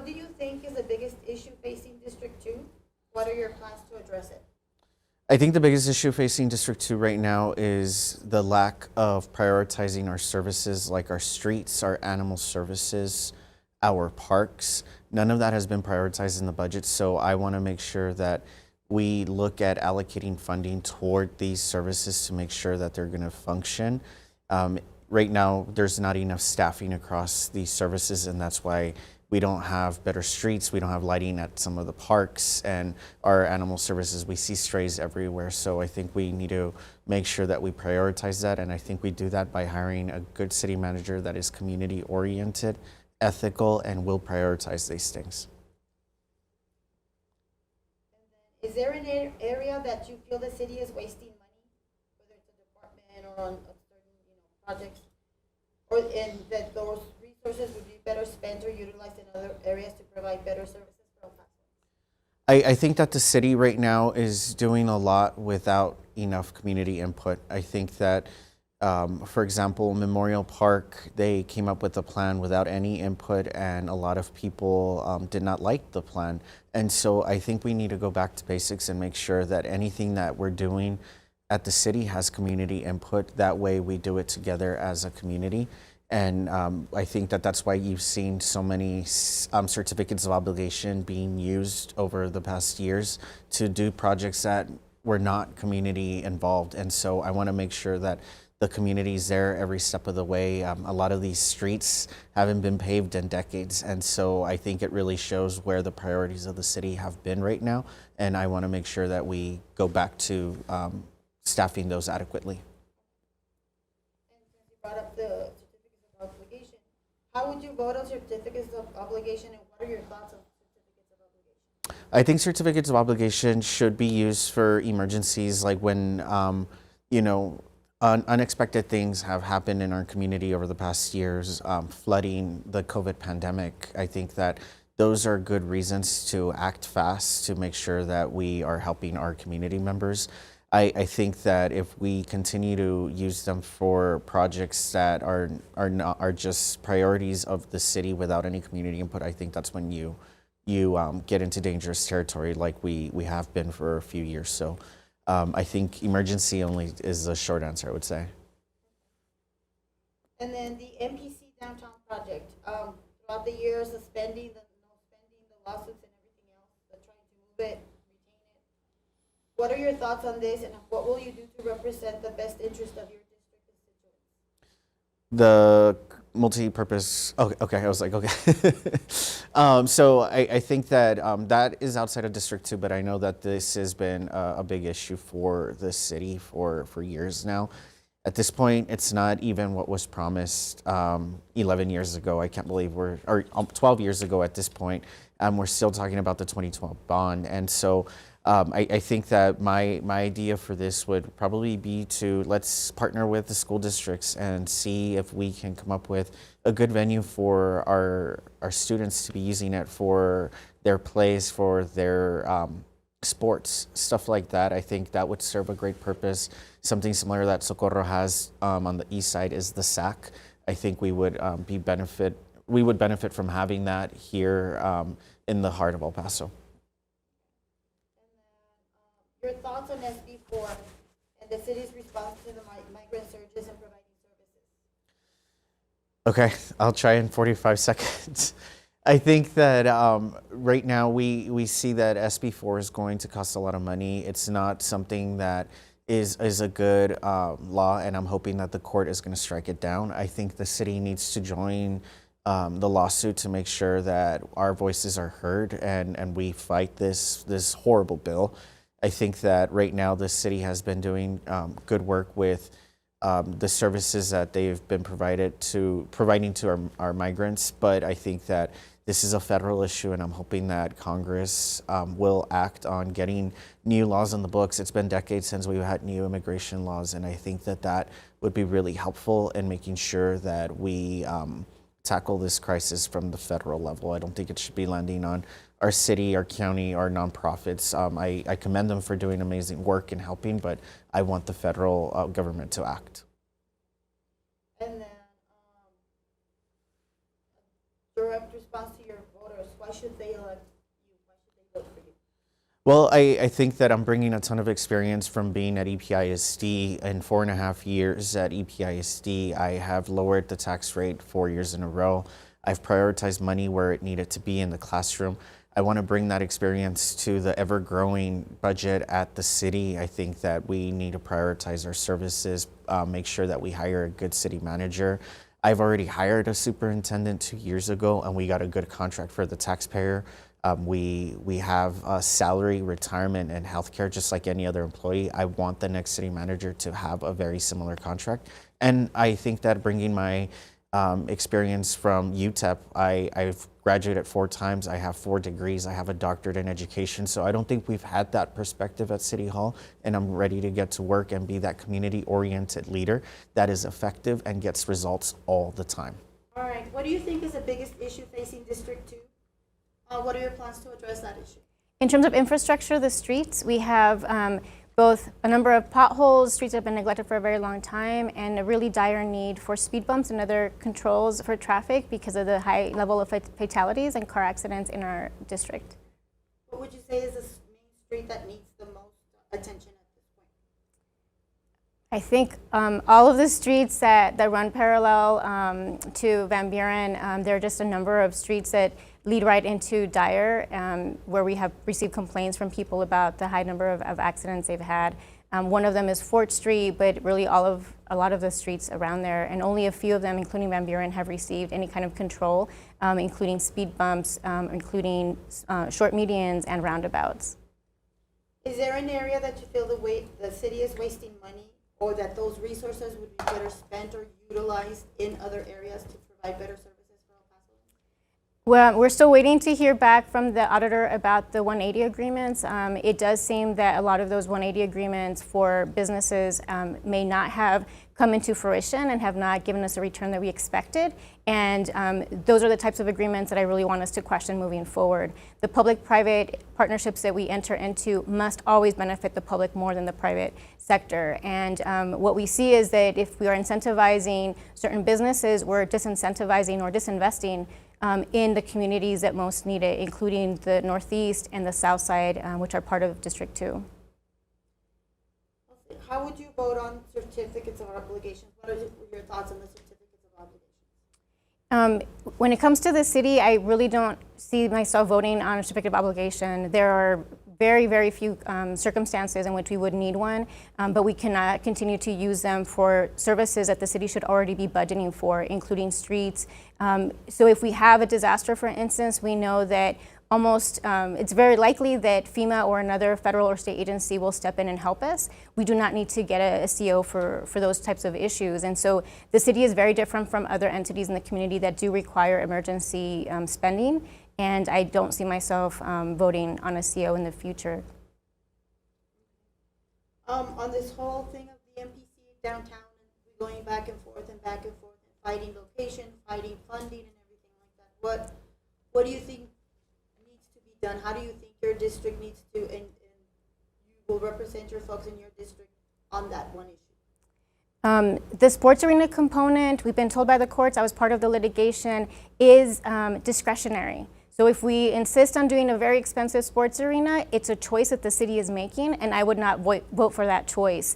do you think is the biggest issue facing District 2? What are your plans to address it? I think the biggest issue facing District 2 right now is the lack of prioritizing our services like our streets, our animal services, our parks. None of that has been prioritized in the budget, so I want to make sure that we look at allocating funding toward these services to make sure that they're going to function. Right now, there's not enough staffing across these services, and that's why we don't have better streets, we don't have lighting at some of the parks, and our animal services, we see strays everywhere. So I think we need to make sure that we prioritize that, and I think we do that by hiring a good city manager that is community oriented, ethical, and will prioritize these things. Is there an area that you feel the city is wasting money, whether it's a department or on a certain projects, or and that those resources would be better spent or utilized in other areas to provide better services for El Paso? I think that the city right now is doing a lot without enough community input. I think that, for example, Memorial Park, they came up with a plan without any input, and a lot of people did not like the plan. And so I think we need to go back to basics and make sure that anything that we're doing at the city has community input. That way we do it together as a community. And I think that that's why you've seen so many certificates of obligation being used over the past years to do projects that were not community involved. And so I want to make sure that the community's there every step of the way. A lot of these streets haven't been paved in decades. And so I think it really shows where the priorities of the city have been right now. And I want to make sure that we go back to staffing those adequately. And since you brought up the obligation. How would you vote on certificates of obligation, and what are your thoughts on certificates of obligation? I think certificates of obligation should be used for emergencies, like when, unexpected things have happened in our community over the past years, flooding, the COVID pandemic. I think that those are good reasons to act fast to make sure that we are helping our community members. I think that if we continue to use them for projects that are just priorities of the city without any community input, I think that's when you get into dangerous territory like we have been for a few years. So I think emergency only is the short answer, I would say. And then the MPC downtown project, throughout the years, the spending, the lawsuits and everything else, the trying to move it. What are your thoughts on this, and what will you do to represent the best interest of your district constituents? The multi-purpose, okay, I was like, okay. So I think that that is outside of District 2, but I know that this has been a big issue for the city for years now. At this point, it's not even what was promised 11 years ago. I can't believe or 12 years ago at this point. We're still talking about the 2012 bond. And so I think that my idea for this would probably be to let's partner with the school districts and see if we can come up with a good venue for our students to be using it for their plays, for their sports, stuff like that. I think that would serve a great purpose. Something similar that Socorro has on the east side is the SAC. I think we would benefit from having that here in the heart of El Paso. Your thoughts on SB4 and the city's response to the migrant surges and providing services? Okay, I'll try in 45 seconds. I think that right now we see that SB4 is going to cost a lot of money. It's not something that is a good law, and I'm hoping that the court is going to strike it down. I think the city needs to join the lawsuit to make sure that our voices are heard and we fight this horrible bill. I think that right now the city has been doing good work with the services that they've been providing to our migrants, but I think that this is a federal issue, and I'm hoping that Congress will act on getting new laws in the books. It's been decades since we've had new immigration laws, and I think that that would be really helpful in making sure that we tackle this crisis from the federal level. I don't think it should be landing on our city, our county, our nonprofits. I commend them for doing amazing work and helping, but I want the federal government to act. And then direct response to your voters. why should they elect you? Why should they vote for you? Well, I think that I'm bringing a ton of experience from being at EPISD. In 4.5 years at EPISD, I have lowered the tax rate 4 years in a row. I've prioritized money where it needed to be in the classroom. I want to bring that experience to the ever-growing budget at the city. I think that we need to prioritize our services, make sure that we hire a good city manager. I've already hired a superintendent 2 years ago, and we got a good contract for the taxpayer. We have salary, retirement, and healthcare just like any other employee. I want the next city manager to have a very similar contract. And I think that bringing my experience from UTEP, I've graduated 4 times. I have 4 degrees. I have a doctorate in education. So I don't think we've had that perspective at City Hall. And I'm ready to get to work and be that community-oriented leader that is effective and gets results all the time. All right, what do you think is the biggest issue facing District 2? What are your plans to address that issue? In terms of infrastructure, the streets, we have both a number of potholes, streets that have been neglected for a very long time, and a really dire need for speed bumps and other controls for traffic because of the high level of fatalities and car accidents in our district. What would you say is the main street that needs the most attention at this point? I think all of the streets that run parallel to Van Buren, there are just a number of streets that lead right into Dyer, where we have received complaints from people about the high number of accidents they've had. One of them is Fort Street, but really a lot of the streets around there, and only a few of them, including Van Buren, have received any kind of control, including speed bumps, including short medians and roundabouts. Is there an area that you feel the city is wasting money, or that those resources would be better spent or utilized in other areas to provide better services? Well, we're still waiting to hear back from the auditor about the 180 agreements. It does seem that a lot of those 180 agreements for businesses may not have come into fruition and have not given us a return that we expected. And those are the types of agreements that I really want us to question moving forward. The public-private partnerships that we enter into must always benefit the public more than the private sector. And what we see is that if we are incentivizing certain businesses, we're disincentivizing or disinvesting in the communities that most need it, including the Northeast and the South Side, which are part of District 2. How would you vote on certificates of obligations? What are your thoughts on the certificates of obligations? When it comes to the city, I really don't see myself voting on a certificate of obligation. There are very, very few circumstances in which we would need one, but we cannot continue to use them for services that the city should already be budgeting for, including streets. So if we have a disaster, for instance, we know that it's very likely that FEMA or another federal or state agency will step in and help us. We do not need to get a CO for those types of issues. And so the city is very different from other entities in the community that do require emergency spending. And I don't see myself voting on a CO in the future. On this whole thing of the MPC downtown, and going back and forth and back and forth, and fighting location, fighting funding, and everything like that, what do you think needs to be done? How do you think your district needs to, and you will represent your folks in your district on that one issue? The sports arena component, we've been told by the courts, I was part of the litigation, is discretionary. So if we insist on doing a very expensive sports arena, it's a choice that the city is making, and I would not vote for that choice.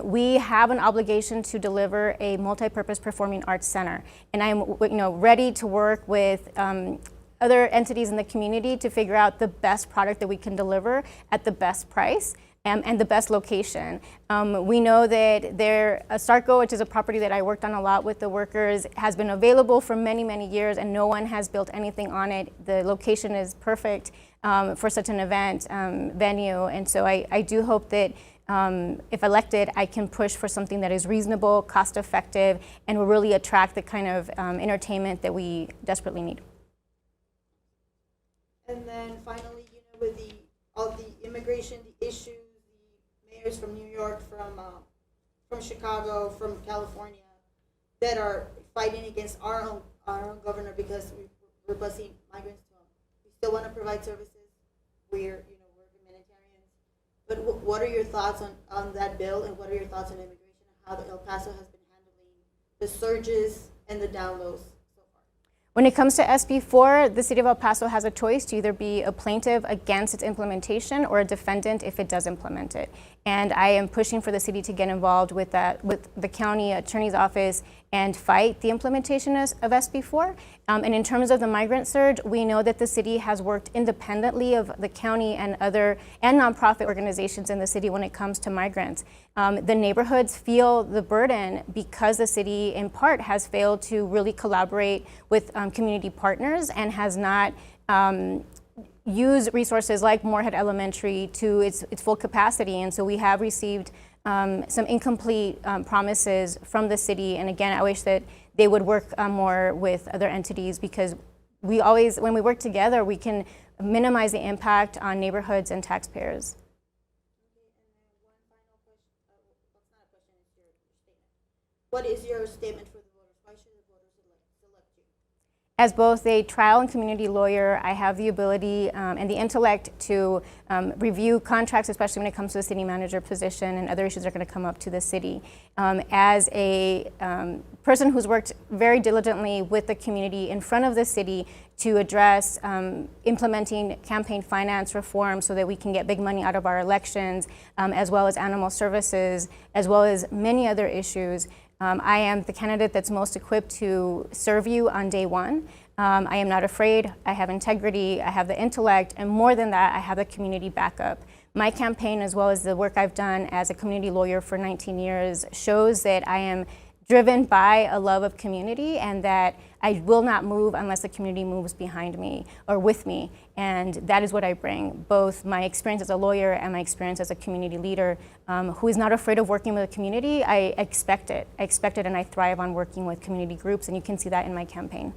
We have an obligation to deliver a multi-purpose performing arts center, and I'm ready to work with other entities in the community to figure out the best product that we can deliver at the best price. And the best location. We know that Starco, which is a property that I worked on a lot with the workers, has been available for many, many years, and no one has built anything on it. The location is perfect for such an event venue, and so I do hope that if elected, I can push for something that is reasonable, cost-effective, and will really attract the kind of entertainment that we desperately need. And then finally, with all the immigration, the issues, mayors from New York, from Chicago, from California, that are fighting against our own governor because we're busing migrants to them. We still want to provide services. We're humanitarians. But what are your thoughts on that bill, and what are your thoughts on immigration and how El Paso has been handling the surges and the down lows so far? When it comes to SB4, the City of El Paso has a choice to either be a plaintiff against its implementation or a defendant if it does implement it. And I am pushing for the city to get involved with that, with the county attorney's office, and fight the implementation of SB4. And in terms of the migrant surge, we know that the city has worked independently of the county and nonprofit organizations in the city when it comes to migrants. The neighborhoods feel the burden because the city, in part, has failed to really collaborate with community partners and has not use resources like Moorhead Elementary to its full capacity. And so we have received some incomplete promises from the city. And again, I wish that they would work more with other entities, because we always, when we work together, we can minimize the impact on neighborhoods and taxpayers. What is your statement for the voters? Why should the voters select you? As both a trial and community lawyer, I have the ability and the intellect to review contracts, especially when it comes to the city manager position and other issues that are going to come up to the city. As a person who's worked very diligently with the community in front of the city to address implementing campaign finance reform so that we can get big money out of our elections, as well as animal services, as well as many other issues, I am the candidate that's most equipped to serve you on day one. I am not afraid, I have integrity, I have the intellect, and more than that, I have the community backup. My campaign, as well as the work I've done as a community lawyer for 19 years, shows that I am driven by a love of community, and that I will not move unless the community moves behind me or with me. And that is what I bring, both my experience as a lawyer and my experience as a community leader who is not afraid of working with the community. I expect it, and I thrive on working with community groups, and you can see that in my campaign.